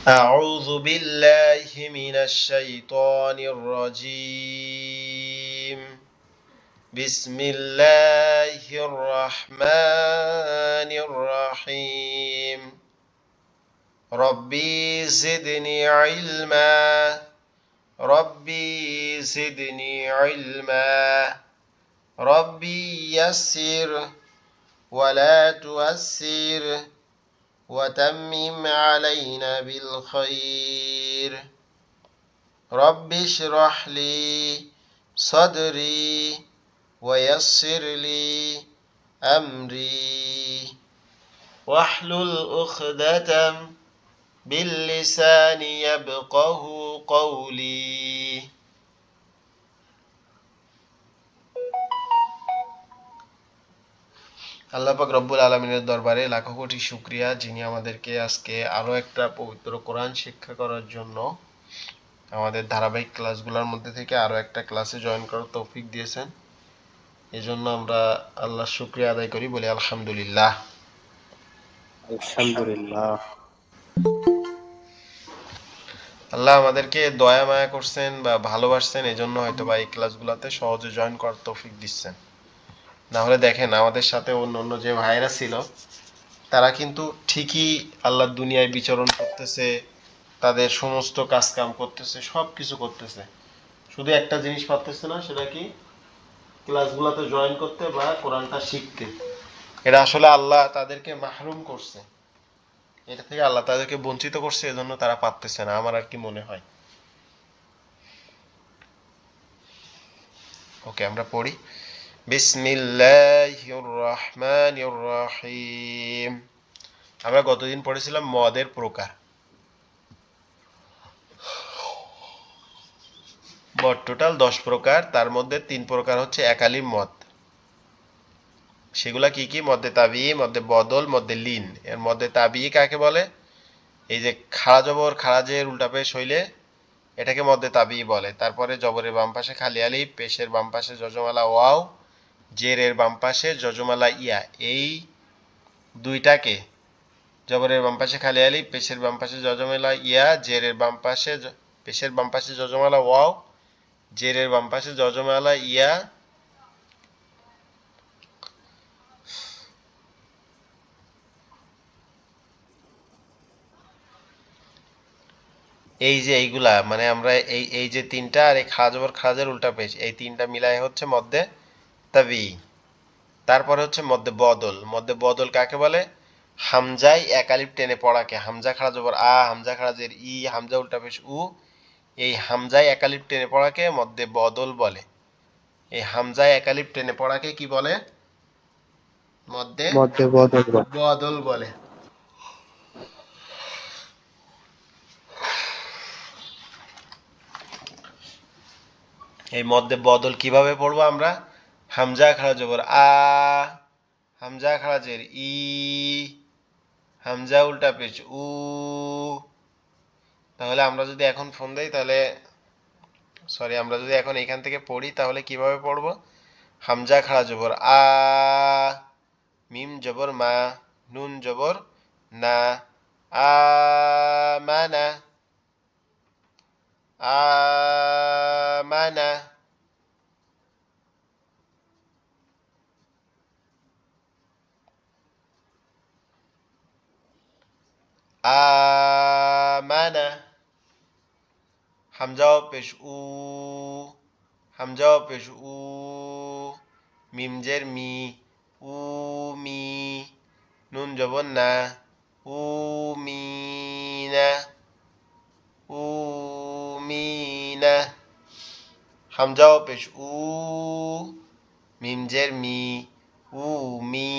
أعوذ بالله من الشيطان الرجيم. بسم الله الرحمن الرحيم. ربي زدني علما. ربي زدني علما. ربي يسر ولا تؤسر وتمم علينا بالخير. رب اشرح لي صدري ويسر لي أمري واحلل عقدة باللسان يفقه قولي. আল্লাহ পাক রব্বুল আলামিনের দরবারে লাখো কোটি শুকরিয়া, যিনি আমাদেরকে আজকে আরো একটা পবিত্র কোরআন শিক্ষা করার জন্য আমাদের ধারাবাহিক ক্লাসগুলোর মধ্যে থেকে আরো একটা ক্লাসে জয়েন করার তৌফিক দিয়েছেন। এজন্য আমরা আল্লাহর শুকরিয়া আদায় করি, বলি আলহামদুলিল্লাহ। আলহামদুলিল্লাহ। আল্লাহ আমাদেরকে দয়া মায়া করছেন বা ভালোবাসছেন, এজন্য হয়তো বা এই ক্লাসগুলোতে সহজে জয়েন করার তৌফিক দিচ্ছেন। না হলে দেখেন, আমাদের সাথে অন্য অন্য যে ভাইরা ছিল তারা কিন্তু ঠিকই আল্লাহর দুনিয়ায় বিচরণ করতেছে, তাদের সমস্ত কাজ কাম করতেছে, সব কিছু করতেছে, শুধু একটা জিনিস পারতেছে না, সেটা কি ক্লাসগুলোতে জয়েন করতে বা কোরআনটা শিখতে। এটা আসলে আল্লাহ তাদেরকে মাহরুম করছে, এটা থেকে আল্লাহ তাদেরকে বঞ্চিত করছে, এজন্য তারা পারতেছে না, আমার আর কি মনে হয়। ওকে, আমরা পড়ি। বিসমিল্লাহির রহমানির রহিম। আমরা গতদিন পড়েছিলাম মদের প্রকার। মদ টোটাল 10 প্রকার, তার মধ্যে 3 প্রকার হচ্ছে একালিম মদ। সেগুলা কি কি? মধ্যে তাবি, মধ্যে বদল, মধ্যে লিন। এর মধ্যে তাবি কাকে বলে? এই যে খাড়া জবর খাড়াজের উল্টা পেশ হইলে এটাকে মধ্যে তাবি বলে। তারপরে জবরের বাম পাশে খালি আলিফ, পেশের বাম পাশে যজমালা ওয়াও, জেরের বাম পাশে যজমালা ইয়া, এই দুইটাকে জবরের বাম পাশে খালি আলিফ, পেশের বাম পাশে যজমালা ইয়া, জেরের বাম পাশে পেশের বাম পাশে যজমালা ওয়াও, জেরের বাম পাশে যজমালা ইয়া, এই যে এইগুলা মানে আমরা এই এই যে তিনটা, আর এই খাড়া জবর খাড়াজের উল্টা পেশ, এই তিনটা মিলাই হচ্ছে মধ্যে তাবি। তারপরে হচ্ছে মধ্যে বদল। মধ্যে বদল কাকে বলে? হামজায় এক আলিফ টেনে পড়াকে, হামজা খাড়া জবর আ, হামজা খাড়াজের ই, হামজা উল্টা পেশ উ, এই হামজায় এক আলিফ টেনে পড়াকে মধ্যে বদল বলে। এই হামজায় এক আলিফ টেনে পড়াকে কি বলে? মধ্যে বদল বলে। এই মধ্যে বদল কিভাবে পড়বো আমরা? হামজা খাড়া জবর আ, হামজা খাড়াজের ই, হামজা উল্টা পেশ উ। তাহলে আমরা যদি এখন ফোন দেই, তাহলে সরি, আমরা যদি এখন এখান থেকে পড়ি তাহলে কিভাবে পড়বো? হামজা খাড়া জবর আ, মিম জবর মা, নুন জবর না, আমানা, আমানা। আমানা। হামজা পেশ উ, হামজা পেশ উ, মিম জের মি, উ মি, নুন জবর না, উ মিনা, উ মিনা। হামজা পেশ উ, মিম জের মি, উ মি,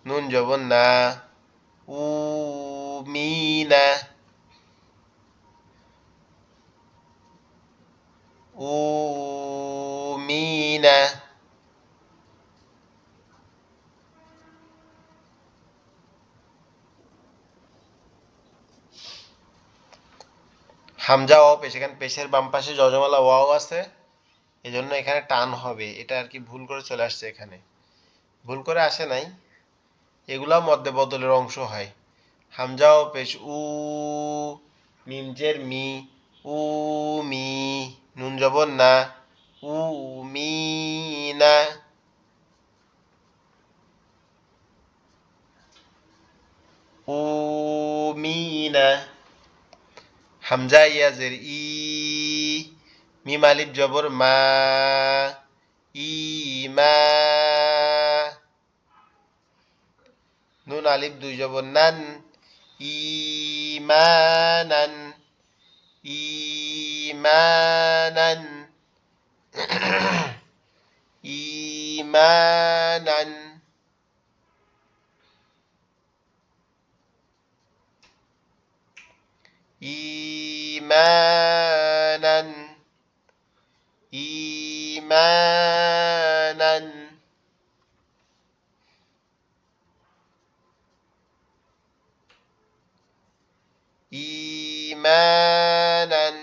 নুন জবর না, উ মিনা, উ মিনা। হামজা ও পেশ, এখানে পেশের বাম পাশে যজমালা ওয়াও আছে, এই জন্য এখানে টান হবে। এটা আর কি ভুল করে চলে আসছে এখানে, ভুল করে আসে নাই, এগুলা মধ্যে বদলের অংশ হয়। হামজাও পেশ উ, মিম জের মি, উ মি, নুন জবর না, উ মি না, উ মি না। হামজা ইয়া জের ই, মিম আলিফ জবর মা, ই মা, নুন আলিফ দুই জবর নান, ইমানান, ইমানান, ইমানান। ইমানান, ইমানান। ইমানান।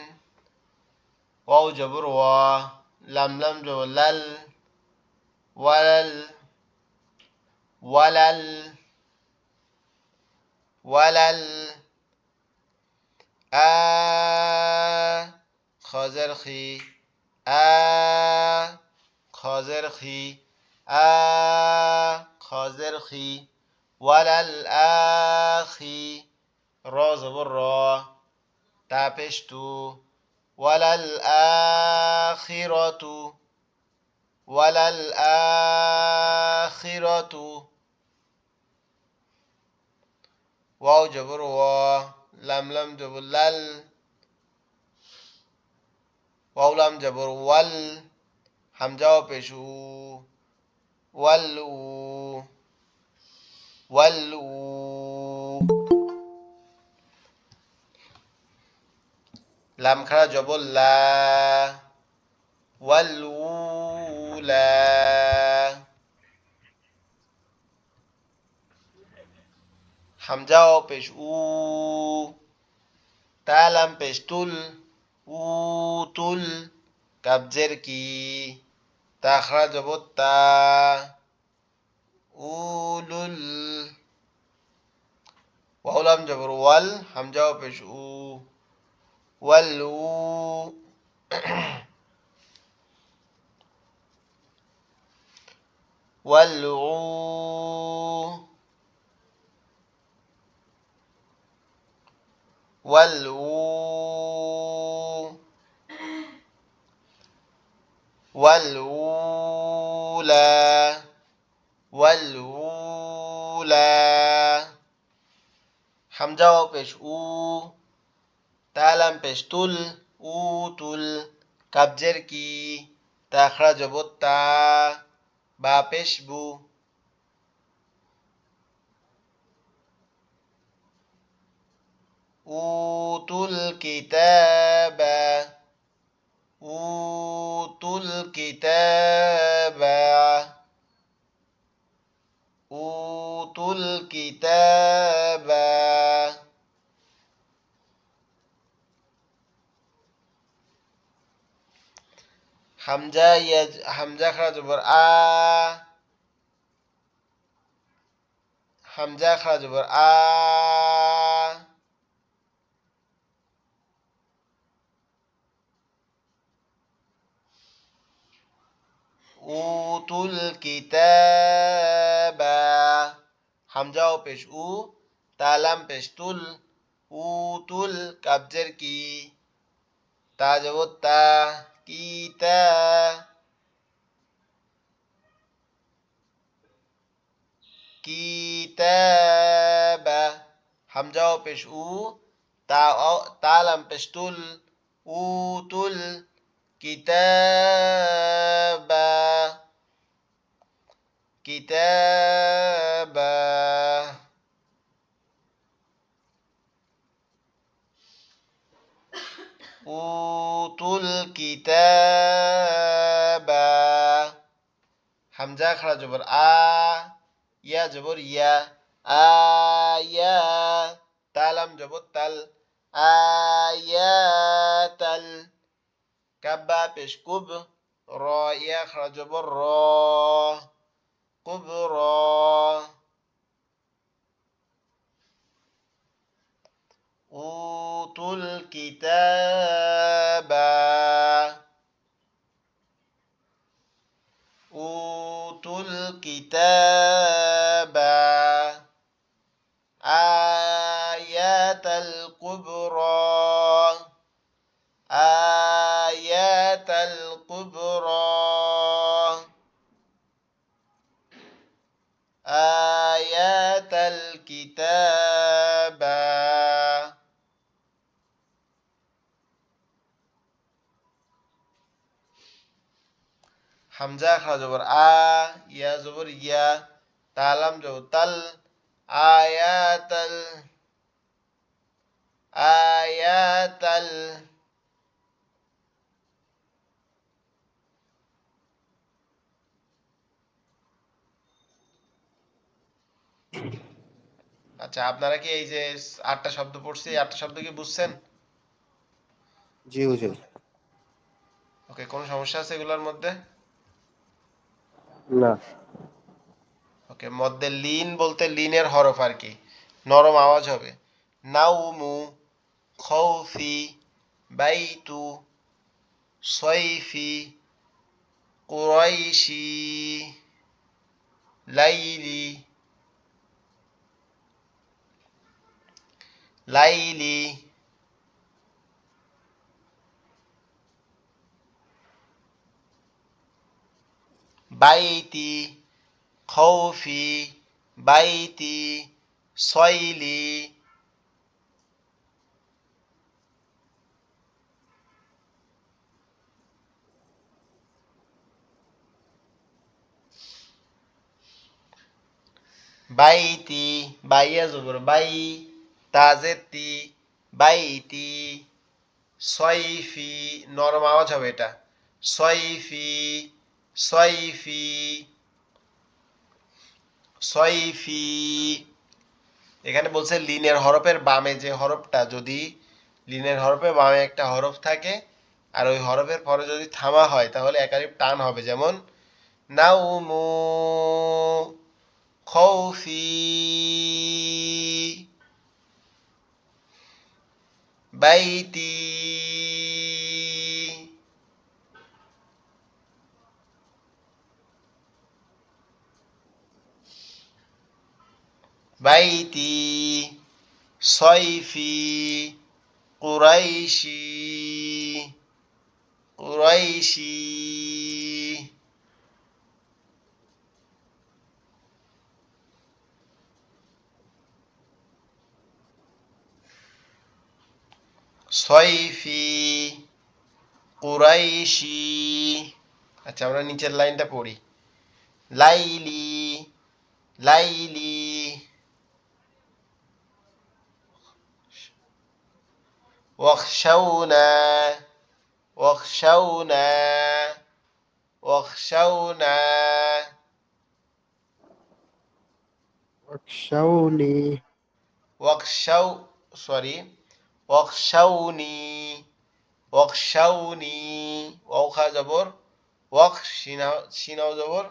ওয়াও জবর ওয়া, লাম লাম জবর লাল, ওয়ালাল, ওয়ালাল, ওয়ালাল। আ, খজর খি, আ, খজর খি, আ, খজর খি, ওয়ালাল আখি, র জবর র, তা পেশ তু, ওয়ালাল আখিরাতু, ওয়ালাল আখিরাতু। ওয়াও জবর ওয়া, লাম লাম জবর লাল, ওয়াও লাম জবর ওয়াল, হামজাও পেশ উ, ওয়াল উ, ওয়াল উ। লাম খাড়া জবর লা, ওয়াল উলা। হামজাও পেশ উ, তা লাম পেশ তুল, উতুল, কাবজের কি, তা খাড়া জবর তা, উলুল। ওয়াও লাম জবর ওয়াল, হামজাও পেশ উ, ওয়াল উ। ওয়াল উ, ওয়াল উ, ওয়াল উলা, ওয়াল উলা। হামজাও পেশ উ, তা লাম পেশ তুল, উতুল, কাবজের কি, তা খাড়া জবর তা, বা পেশ বু। উতুল কিতাবা, উতুল কিতাবা, উতুল কিতাবা। হামজা ইয়া, হামজা খাড়া জবর আ, হামজা খাড়া জবর আ, উতুল কিতাবা, হামজাও পেশ উ, তালাম পেশ তুল, উতুল, কাবজের কি, তা জবর তা, কিতা, কিতাবা। হামজাও পেশ উ, তা তালাম পেশ তুল, উতুল কিতাবা, কিতাবা। উতুল কিতাবা। হামজা খাড়া জবর আ, ইয়া জবর ইয়া, আয়া, তালাম জবর তাল, আয়াতাল, কাব্বা পেশ কুব, র ইয়া খাড়া জবর র, কুবরা। الكتاب أوتوا الكتاب آيات الكبرى آيات الكبرى آيات الكتاب হামজা খাওয়া জবর ইয়া জবর ইয়া তালাম জবর তাল আয়াতাল আয়াতাল আচ্ছা আপনারা কি এই যে 8টা শব্দ পড়ছি, এই 8টা শব্দ কি বুঝছেন? জি হুজুর। ওকে, কোন সমস্যা আছে এগুলোর মধ্যে? না। ওকে, মধ্যে লিন বলতে লিনের হরফ আর কি, নরম আওয়াজ হবে। নাউমু, খৌফি, বাইতু, সয়ফি, কুরাইশি, লাইলি, লাইলি, বাইতি, খৌফি, বাইতি, সয়লি, বাইতি, বাইয়া জবর বাই, তাজেতি, বাইতি, সয়ফি, নরম আওয়াজ হবে এটা, সয়ফি, সয়ফি, সয়ফি। এখানে বলছে লিনের হরফের বামে যে হরফটা, যদি লিনের হরফের বামে একটা হরফ থাকে আর ওই হরফের পরে যদি থামা হয় তাহলে একালিফ টান হবে, যেমন নাউমু, খৌফি, বাইতি, বাইতি, সয়ফি, কুরাইশি, কুরাইশি, সয়ফি, কুরাইশি। আচ্ছা আমরা নিচের লাইনটা পড়ি। লাইলি, লাইলি, ওয়াখশাউনা, ওয়াখশাউনা, ওয়াখশাউনা, ওয়াকশাউনি, ওয়াখশাউ, সরি, ওয়াখশাউনি, ওয়াখশাউনি, ওয়াও খা জবর ওয়াখ, সিনাও জবর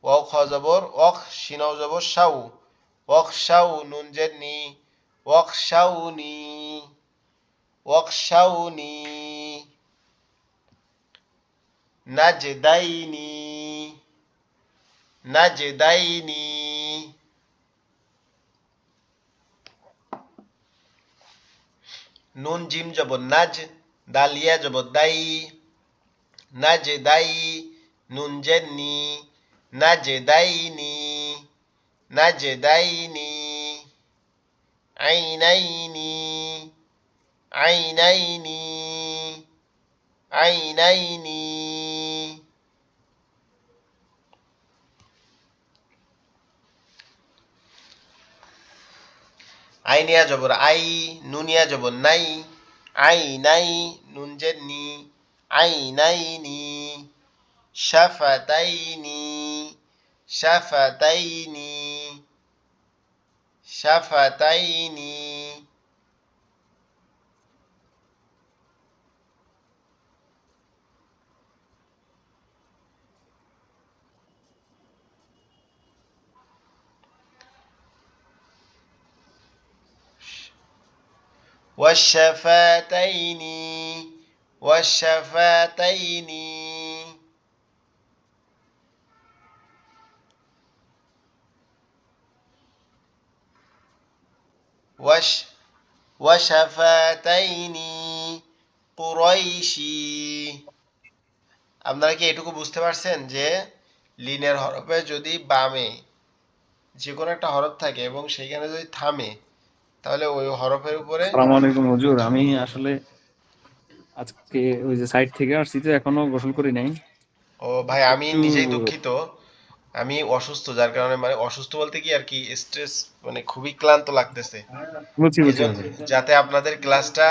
ওয়াও খা জবর ওয়াখ, সিনাও জবর শাউ, ওয়াখশাউ, নুন জের নি, ওয়াখশাউনি, ওয়াখশাউনি, নাজদাইনি, নাজদাইনি, নুন জিম জবর নাজ, দালিয়া জবর দাই, নাজদাই, নুন জের নি, নাজদাইনি, নাজদাইনি, আইনাইনি, আইনাইনি, আইনাইনি। আইনিয়া জবর আই, নুনিয়া জবর নাই, আই নাই, নুন জের নি, আই নাই নি, শাফাতাইনি, শাফাতাইনি, শাফাতাইনি। والشفتين والشفتين وش وشفتين قريشي আপনারা কি এটুকু বুঝতে পারছেন যে লিনের হরফে যদি বামে যে কোনো একটা হরফ থাকে এবং সেইখানে যদি থামে তাহলে ওই হরফের উপরে আসসালামু আলাইকুম হুজুর, আমি আসলে আজকে ওই যে সাইট থেকে আসছি তো এখনো গোসল করি নাই। ও ভাই আমি একটু নিজেই দুঃখিত, আমি অসুস্থ, যার কারণে মানে অসুস্থ বলতে কি আর কি স্ট্রেস, মানে খুবই ক্লান্ত লাগতেছে। বলছি এই জন্য হুজুর, যাতে আপনাদের ক্লাসটা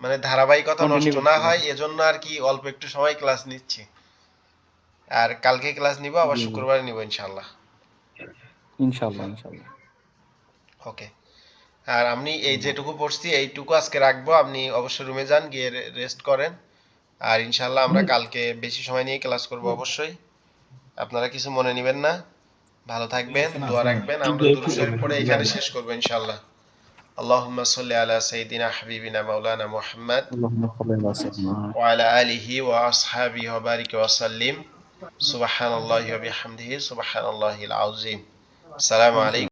মানে ধারাবাহিকতা নষ্ট কন্টিনিউ না করতে হয় এজন্য আর কি অল্প একটু সময় ক্লাস নিচ্ছি। আর কালকে ক্লাস নিব, আবার জি জি, শুক্রবারে নিব ইনশাআল্লাহ। ইনশাআল্লাহ ইনশাআল্লাহ। ওকে। আর আপনি এই যেটুকু পড়ছি এইটুকু আজকে রাখবো, আপনি অবশ্যই রুমে যান, গিয়ে রেস্ট করেন। আর ইনশাআল্লাহ আমরা কালকে বেশি সময় নিয়ে ক্লাস করব অবশ্যই, আপনারা কিছু মনে নেবেন না। ভালো থাকবেন, দোয়া রাখবেন, আমরা দুরূদ শরীফ পড়ে এখানে শেষ করব ইনশাআল্লাহ। আল্লাহুম্মা সাল্লি আলা সাইয়্যিদিনা হাবিবিনা মাওলানা মুহাম্মদ আল্লাহুম্মা সাল্লি আলা সাইয়্যিদিনা ওয়া আলা আলিহি ওয়া আসহাবিহি ওয়া বারিক ওয়া সাল্লিম। সুবহানাল্লাহি ওয়া বিহামদিহি সুবহানাল্লাহিল আযীম। আসসালামু আলাইকুম।